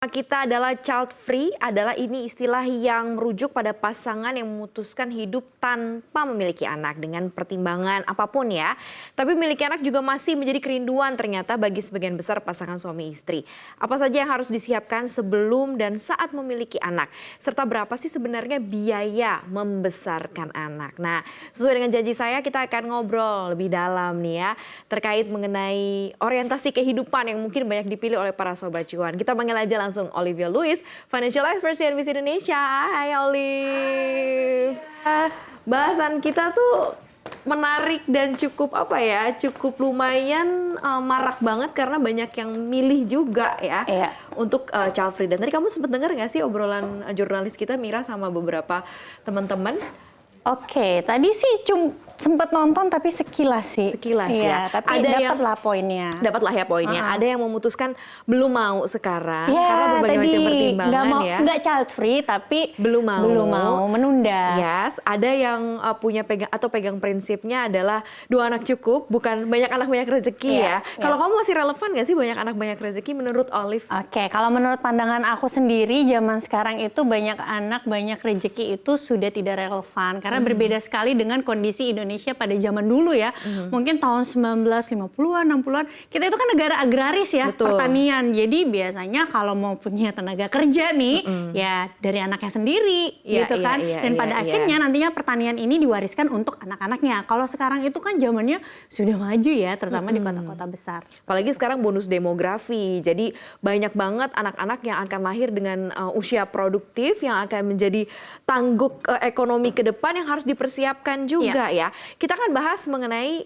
Kita adalah child free adalah ini istilah yang merujuk pada pasangan yang memutuskan hidup tanpa memiliki anak dengan pertimbangan apapun ya. Tapi memiliki anak juga masih menjadi kerinduan ternyata bagi sebagian besar pasangan suami istri. Apa saja yang harus disiapkan sebelum dan saat memiliki anak? Serta berapa sih sebenarnya biaya membesarkan anak? Nah, sesuai dengan janji saya kita akan ngobrol lebih dalam nih ya terkait mengenai orientasi kehidupan yang mungkin banyak dipilih oleh para sobat cuan. Kita panggil aja langsung Olivia Louis, Financial Expert CNBC Indonesia. Hai Olive. Bahasan kita tuh menarik dan cukup cukup lumayan marak banget karena banyak yang milih juga ya untuk child free. Dan tadi kamu sempat dengar nggak sih obrolan jurnalis kita Mira sama beberapa teman-teman? Oke, tadi sih sempat nonton tapi sekilas sih. Sekilas ya. Tapi dapatlah poinnya. Dapatlah ya poinnya. Ada yang memutuskan belum mau sekarang karena berbagai macam pertimbangan ya. Nggak child free tapi belum mau menunda. Yes, ada yang punya pegang prinsipnya adalah 2 anak cukup, bukan banyak anak banyak rezeki ya. Kalau kamu masih relevan nggak sih banyak anak banyak rezeki menurut Olive? Oke, kalau menurut pandangan aku sendiri zaman sekarang itu banyak anak banyak rezeki itu sudah tidak relevan karena berbeda sekali dengan kondisi Indonesia pada zaman dulu ya. Mungkin tahun 1950-an, 60-an, kita itu kan negara agraris ya, pertanian. Jadi biasanya kalau mau punya tenaga kerja nih, ya dari anaknya sendiri gitu kan. Dan pada akhirnya nantinya pertanian ini diwariskan untuk anak-anaknya. Kalau sekarang itu kan zamannya sudah maju ya, terutama di kota-kota besar. Apalagi sekarang bonus demografi. Jadi banyak banget anak-anak yang akan lahir dengan usia produktif yang akan menjadi tangguk ekonomi ke depan yang harus dipersiapkan juga ya. Kita kan bahas mengenai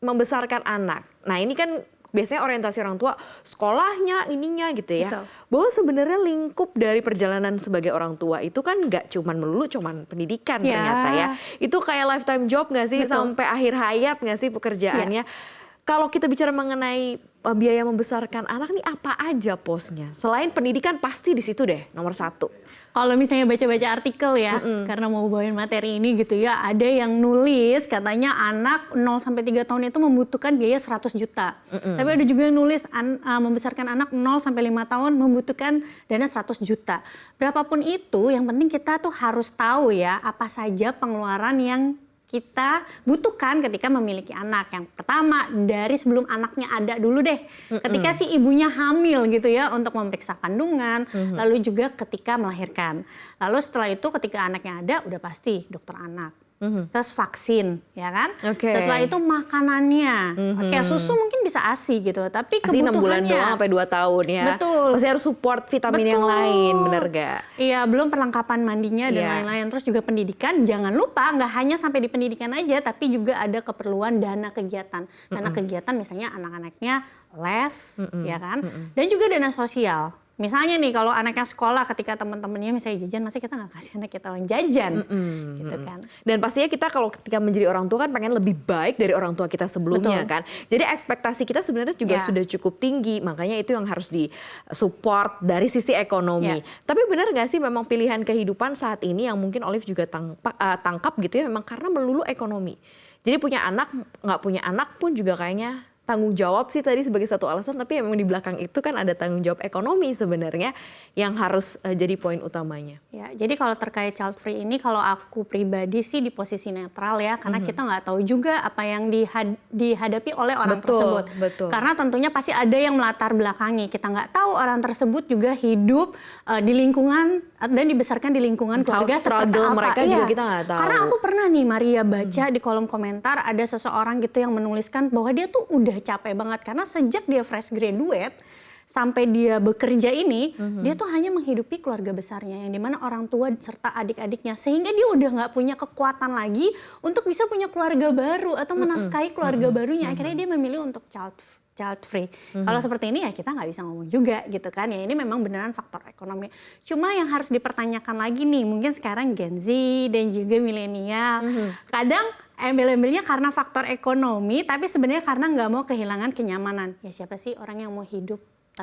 membesarkan anak. Nah ini kan biasanya orientasi orang tua sekolahnya ininya gitu ya. Betul. Bahwa sebenarnya lingkup dari perjalanan sebagai orang tua itu kan nggak cuman pendidikan ternyata ya. Itu kayak lifetime job nggak sih? Sampai akhir hayat nggak sih pekerjaannya? Kalau kita bicara mengenai biaya membesarkan anak nih apa aja posnya? Selain pendidikan pasti di situ deh nomor 1. Kalau misalnya baca-baca artikel ya, karena mau bawain materi ini gitu ya, ada yang nulis katanya anak 0-3 tahun itu membutuhkan biaya 100 juta. Tapi ada juga yang nulis membesarkan anak 0-5 tahun membutuhkan dana 100 juta. Berapapun itu, yang penting kita tuh harus tahu ya apa saja pengeluaran yang kita butuhkan ketika memiliki anak. Yang pertama, dari sebelum anaknya ada dulu deh. Ketika si ibunya hamil gitu ya, untuk memeriksa kandungan, lalu juga ketika melahirkan. Lalu setelah itu ketika anaknya ada, udah pasti dokter anak. Terus vaksin, ya kan? Setelah itu makanannya. Susu mungkin bisa ASI gitu, tapi ASI 6 bulan kebutuhannya. doang sampai 2 tahun ya. Betul. Pasti harus support vitamin yang lain, bener gak? Iya, belum perlengkapan mandinya dan lain-lain. Terus juga pendidikan, jangan lupa nggak hanya sampai di pendidikan aja, tapi juga ada keperluan dana kegiatan. Dana kegiatan misalnya anak-anaknya les, ya kan? Dan juga dana sosial. Misalnya nih kalau anaknya sekolah ketika teman-temannya misalnya jajan, masa kita nggak kasih anak kita uang jajan, gitu kan. Dan pastinya kita kalau ketika menjadi orang tua kan pengen lebih baik dari orang tua kita sebelumnya kan. Jadi ekspektasi kita sebenarnya juga sudah cukup tinggi, makanya itu yang harus disupport dari sisi ekonomi. Tapi benar nggak sih memang pilihan kehidupan saat ini yang mungkin Olive juga tangkap gitu ya, memang karena melulu ekonomi. Jadi punya anak, nggak punya anak pun juga kayaknya tanggung jawab sih tadi sebagai satu alasan, tapi memang di belakang itu kan ada tanggung jawab ekonomi sebenarnya yang harus jadi poin utamanya. Ya, jadi kalau terkait child free ini kalau aku pribadi sih di posisi netral ya, karena kita nggak tahu juga apa yang dihadapi oleh orang tersebut. Karena tentunya pasti ada yang melatar belakangi. Kita nggak tahu orang tersebut juga hidup di lingkungan dan dibesarkan di lingkungan keluarga seperti apa. Mereka juga kita nggak tahu. Karena aku pernah nih Maria baca di kolom komentar ada seseorang gitu yang menuliskan bahwa dia tuh udah capek banget karena sejak dia fresh graduate sampai dia bekerja ini, dia tuh hanya menghidupi keluarga besarnya yang dimana orang tua serta adik-adiknya, sehingga dia udah nggak punya kekuatan lagi untuk bisa punya keluarga baru atau menafkahi keluarga barunya. Akhirnya dia memilih untuk child free. Kalau seperti ini ya kita nggak bisa ngomong juga gitu kan. Ya ini memang beneran faktor ekonomi. Cuma yang harus dipertanyakan lagi nih, mungkin sekarang Gen Z dan juga milenial, kadang embel-embelnya karena faktor ekonomi, tapi sebenarnya karena nggak mau kehilangan kenyamanan. Ya siapa sih orang yang mau hidup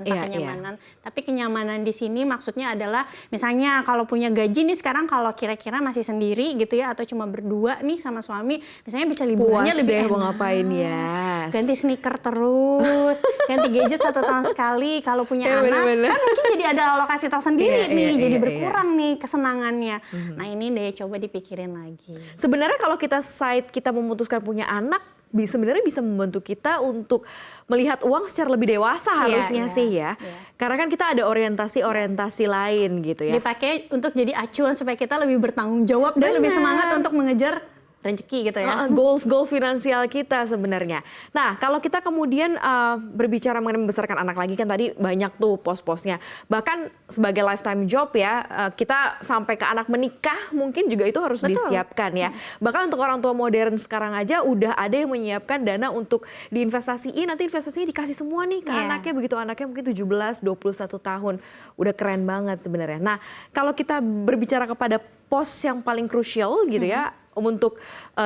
tanpa Iya, kenyamanan. Tapi kenyamanan di sini maksudnya adalah misalnya kalau punya gaji nih sekarang kalau kira-kira masih sendiri gitu ya atau cuma berdua nih sama suami, misalnya bisa liburannya Puas lebih deh enak. mau ngapain ya. Ganti sneaker terus, ganti gadget 1 tahun sekali. Kalau punya Ya, anak bener-bener. kan mungkin jadi ada alokasi tersendiri Iya, nih, iya, jadi iya, berkurang nih kesenangannya. Nah ini deh coba dipikirin lagi. Sebenarnya kalau kita memutuskan punya anak, sebenarnya bisa membantu kita untuk melihat uang secara lebih dewasa harusnya iya, sih ya. iya. Karena kan kita ada orientasi lain gitu ya. Dipakai untuk jadi acuan supaya kita lebih bertanggung jawab dan lebih semangat untuk mengejar rezeki gitu ya. Goals finansial kita sebenarnya. Nah, kalau kita kemudian berbicara mengenai membesarkan anak lagi kan tadi banyak tuh pos-posnya. Bahkan sebagai lifetime job ya, kita sampai ke anak menikah mungkin juga itu harus Betul. disiapkan ya. Bahkan untuk orang tua modern sekarang aja udah ada yang menyiapkan dana untuk diinvestasiin, nanti investasinya dikasih semua nih ke Iya. anaknya, begitu anaknya mungkin 17, 21 tahun. Udah keren banget sebenarnya. Nah, kalau kita berbicara kepada pos yang paling krusial gitu ya, untuk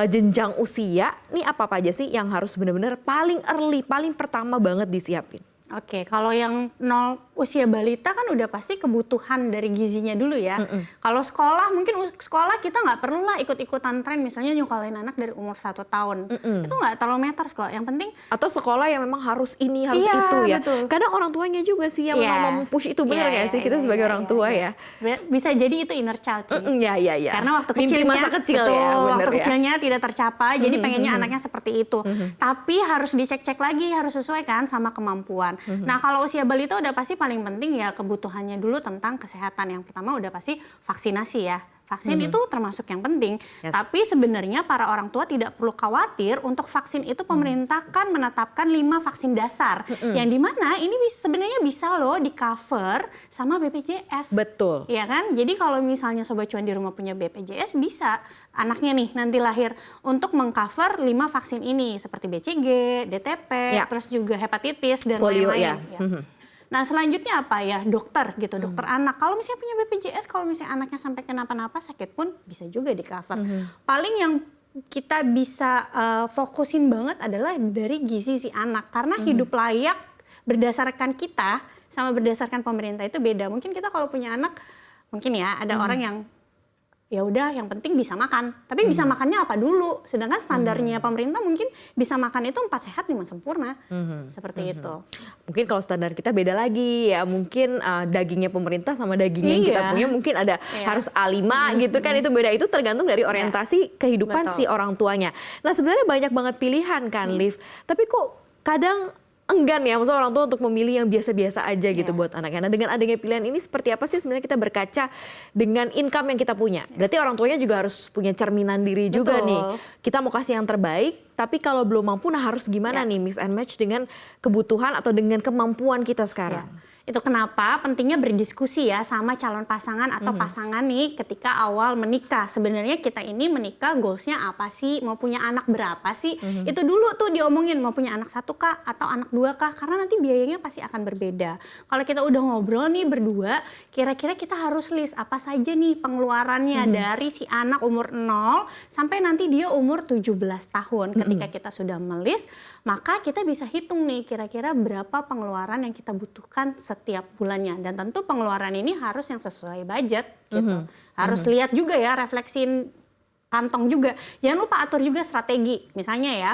jenjang usia, nih apa aja sih yang harus benar-benar paling early, paling pertama banget disiapin? Oke, kalau yang 0 usia balita kan udah pasti kebutuhan dari gizinya dulu ya. Kalau sekolah, mungkin sekolah kita nggak perlu lah ikut-ikutan tren, misalnya nyukalin anak dari umur 1 tahun. Itu nggak terlalu matters kok, yang penting Atau sekolah yang memang harus ini, harus Iya, itu ya. betul. Kadang orang tuanya juga sih yang Iya. memang mempush itu, benar Iya, nggak sih? iya, Kita iya, sebagai iya, orang iya, tua iya. ya. Bisa jadi itu inner child sih. Iya. Karena waktu Mimpi kecilnya, masa kecil betul, ya, bener waktu ya. kecilnya tidak tercapai, jadi pengennya anaknya seperti itu. Tapi harus dicek-cek lagi, harus sesuai kan sama kemampuan. Nah kalau usia balita udah pasti paling penting ya kebutuhannya dulu tentang kesehatan. Yang pertama udah pasti vaksinasi ya. Vaksin itu termasuk yang penting. Yes. Tapi sebenarnya para orang tua tidak perlu khawatir, untuk vaksin itu pemerintah kan menetapkan 5 vaksin dasar. Yang dimana ini sebenarnya bisa loh di cover sama BPJS. Betul. Iya kan? Jadi kalau misalnya Sobat Cuan di rumah punya BPJS, bisa anaknya nih nanti lahir untuk mengcover 5 vaksin ini seperti BCG, DTP, Ya. terus juga hepatitis dan Polio, lain-lain. ya. Ya. Nah selanjutnya apa ya? Dokter gitu, dokter anak. Kalau misalnya punya BPJS, kalau misalnya anaknya sampai kenapa-napa sakit pun bisa juga di cover. Paling yang kita bisa fokusin banget adalah dari gizi si anak, karena hidup layak berdasarkan kita sama berdasarkan pemerintah itu beda. Mungkin kita kalau punya anak, mungkin ya ada orang yang ya udah yang penting bisa makan, tapi bisa makannya apa dulu, sedangkan standarnya pemerintah mungkin bisa makan itu 4 sehat 5 sempurna, seperti itu. Mungkin kalau standar kita beda lagi ya, mungkin dagingnya pemerintah sama dagingnya yang kita Iya. punya mungkin ada Iya. harus A5 gitu kan, itu beda, itu tergantung dari orientasi kehidupan si Betul. orang tuanya. Nah sebenarnya banyak banget pilihan kan Liv, tapi kok kadang enggan ya maksudnya orang tua untuk memilih yang biasa-biasa aja gitu buat anaknya. Nah dengan adanya pilihan ini seperti apa sih sebenarnya kita berkaca dengan income yang kita punya? Berarti orang tuanya juga harus punya cerminan diri juga Betul. nih. Kita mau kasih yang terbaik, tapi kalau belum mampu nah harus gimana nih mix and match dengan kebutuhan atau dengan kemampuan kita sekarang. Itu kenapa pentingnya berdiskusi ya sama calon pasangan atau pasangan nih ketika awal menikah. Sebenarnya kita ini menikah goalsnya apa sih? Mau punya anak berapa sih? Itu dulu tuh diomongin, mau punya anak 1 kah atau anak 2 kah? Karena nanti biayanya pasti akan berbeda. Kalau kita udah ngobrol nih berdua, kira-kira kita harus list apa saja nih pengeluarannya dari si anak umur 0 sampai nanti dia umur 17 tahun. Ketika kita sudah melis, maka kita bisa hitung nih kira-kira berapa pengeluaran yang kita butuhkan setiap bulannya, dan tentu pengeluaran ini harus yang sesuai budget gitu. Harus lihat juga ya, refleksiin kantong juga. Jangan lupa atur juga strategi. Misalnya ya,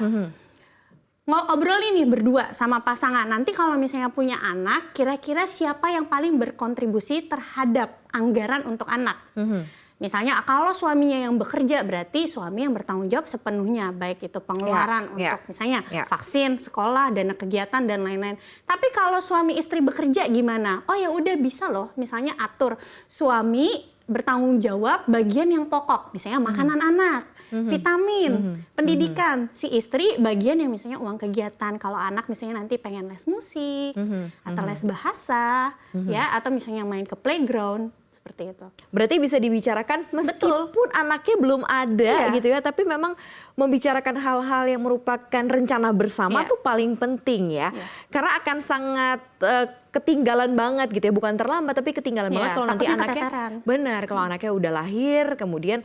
ngobrol ini berdua sama pasangan. Nanti kalau misalnya punya anak, kira-kira siapa yang paling berkontribusi terhadap anggaran untuk anak? Misalnya kalau suaminya yang bekerja, berarti suami yang bertanggung jawab sepenuhnya, baik itu pengeluaran untuk misalnya vaksin, sekolah, dana kegiatan dan lain-lain. Tapi kalau suami istri bekerja gimana? Oh ya udah bisa loh, misalnya atur suami bertanggung jawab bagian yang pokok, misalnya makanan anak, vitamin, pendidikan. Si istri bagian yang misalnya uang kegiatan. Kalau anak misalnya nanti pengen les musik atau les bahasa, ya, atau misalnya main ke playground. Seperti itu. Berarti bisa dibicarakan meskipun anaknya belum ada gitu ya, tapi memang membicarakan hal-hal yang merupakan rencana bersama tuh paling penting ya. Karena akan sangat ketinggalan banget gitu ya, bukan terlambat tapi ketinggalan banget kalau nanti anaknya keteteran. benar, kalau anaknya udah lahir kemudian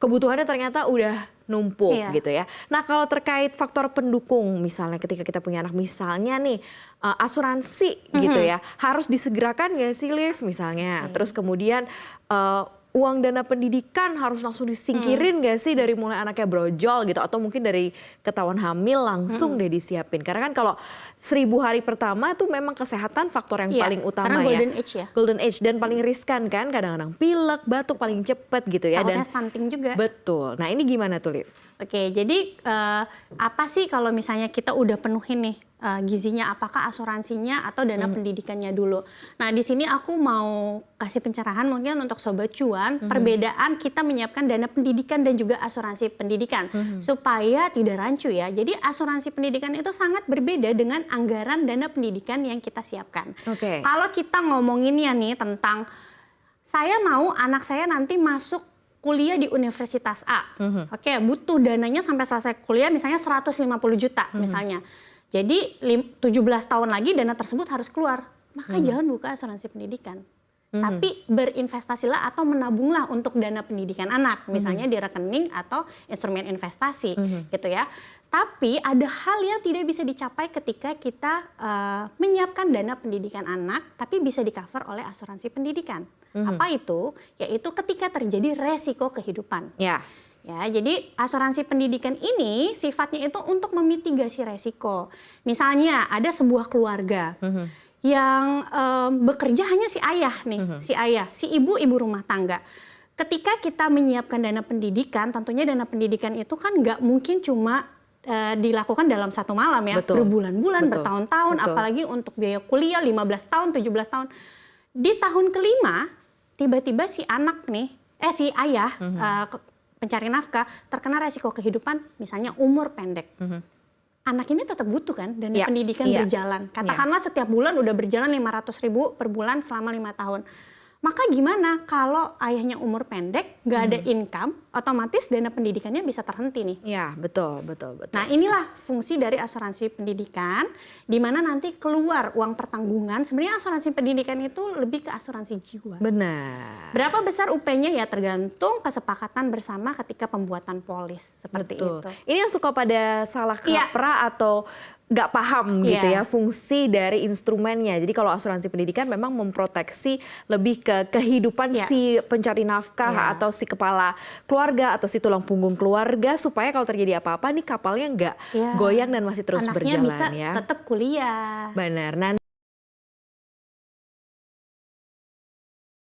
kebutuhannya ternyata udah numpuk Iya. gitu ya. Nah kalau terkait faktor pendukung misalnya ketika kita punya anak misalnya nih asuransi gitu ya, harus disegerakan nggak sih Liv misalnya? Terus kemudian uang dana pendidikan harus langsung disingkirin nggak sih dari mulai anaknya brojol gitu, atau mungkin dari ketahuan hamil langsung deh disiapin? Karena kan kalau 1000 hari pertama tuh memang kesehatan faktor yang Iya, paling utama karena ya. golden age ya. Golden age dan paling riskan kan, kadang-kadang pilek, batuk paling cepet gitu ya. Takutnya Dan stunting juga. betul. Nah ini gimana tuh Liv? Oke, jadi apa sih kalau misalnya kita udah penuhin nih gizinya, apakah asuransinya atau dana pendidikannya dulu? Nah, di sini aku mau kasih pencerahan mungkin untuk Sobat Cuan, perbedaan kita menyiapkan dana pendidikan dan juga asuransi pendidikan, supaya tidak rancu ya. Jadi asuransi pendidikan itu sangat berbeda dengan anggaran dana pendidikan yang kita siapkan. Oke. Kalau kita ngomonginnya nih tentang, saya mau anak saya nanti masuk kuliah di Universitas A. Oke, butuh dananya sampai selesai kuliah misalnya 150 juta misalnya. Jadi 17 tahun lagi dana tersebut harus keluar. Maka jangan buka asuransi pendidikan. Tapi berinvestasilah atau menabunglah untuk dana pendidikan anak, misalnya di rekening atau instrumen investasi gitu ya. Tapi ada hal yang tidak bisa dicapai ketika kita menyiapkan dana pendidikan anak, tapi bisa di-cover oleh asuransi pendidikan. Apa itu? Yaitu ketika terjadi resiko kehidupan. Ya. Ya, jadi asuransi pendidikan ini sifatnya itu untuk memitigasi resiko. Misalnya ada sebuah keluarga yang bekerja hanya si ayah nih, si ibu rumah tangga. Ketika kita menyiapkan dana pendidikan, tentunya dana pendidikan itu kan nggak mungkin cuma dilakukan dalam satu malam ya, Betul. berbulan-bulan, bertahun-tahun, Betul. apalagi untuk biaya kuliah 15 tahun, 17 tahun. Di tahun kelima, tiba-tiba si anak nih, si ayah pencari nafkah terkena resiko kehidupan, misalnya umur pendek. Anak ini tetap butuh kan dana Ya, pendidikan iya. berjalan. Katakanlah setiap bulan udah berjalan 500.000 per bulan selama 5 tahun. Maka gimana kalau ayahnya umur pendek, nggak ada income, otomatis dana pendidikannya bisa terhenti nih. Ya, betul. Nah, inilah fungsi dari asuransi pendidikan, di mana nanti keluar uang pertanggungan. Sebenarnya asuransi pendidikan itu lebih ke asuransi jiwa. Benar. Berapa besar UP-nya ya tergantung kesepakatan bersama ketika pembuatan polis, seperti Betul. itu. Ini yang suka pada salah Iya. kaprah atau nggak paham gitu Iya. ya fungsi dari instrumennya. Jadi kalau asuransi pendidikan memang memproteksi lebih ke kehidupan Iya. si pencari nafkah Iya. atau si kepala keluarga atau si tulang punggung keluarga, supaya kalau terjadi apa-apa nih kapalnya nggak Iya. goyang dan masih terus Anaknya berjalan bisa ya. tetap kuliah. Benar. Nah,